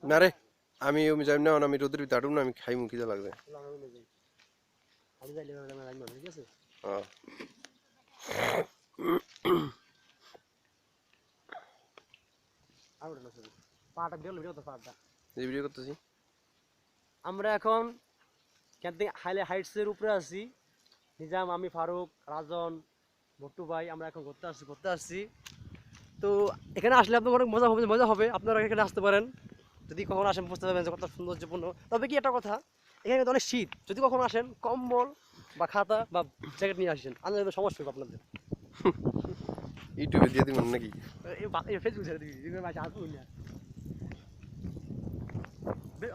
না রে আমি যাই না আমি রোদের ভিতরে আটুম না আমি খাই মুখি লাগবে ভিডিও করতেছি আমরা এখন হাইটসের উপরে আছি নিজাম আমি ফারুক রাজন ভট্টু ভাই আমরা এখন ঘুরতে আসছি তো এখানে আসলে আপনার অনেক মজা হবে আপনারা এখানে আসতে পারেন যদি কখনো আসেন বুঝতে পারবেন যে কত সৌন্দর্যপূর্ণ তবে কি একটা কথা এখানে কিন্তু অনেক শীত যদি কখনো আসেন কম্বল বা খাতা বা জ্যাকেট নিয়ে আসেন আমাদের সমস্যা হবে আপনাদের ইউটিউবে দিয়ে দিবেন নাকি ফেসবুক ছেড়ে দিবি আসবো না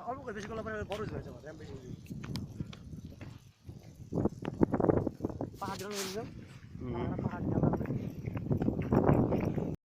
অল্প করে বেশি করলে বড় হয়ে যাবে পাহাড় পাহাড়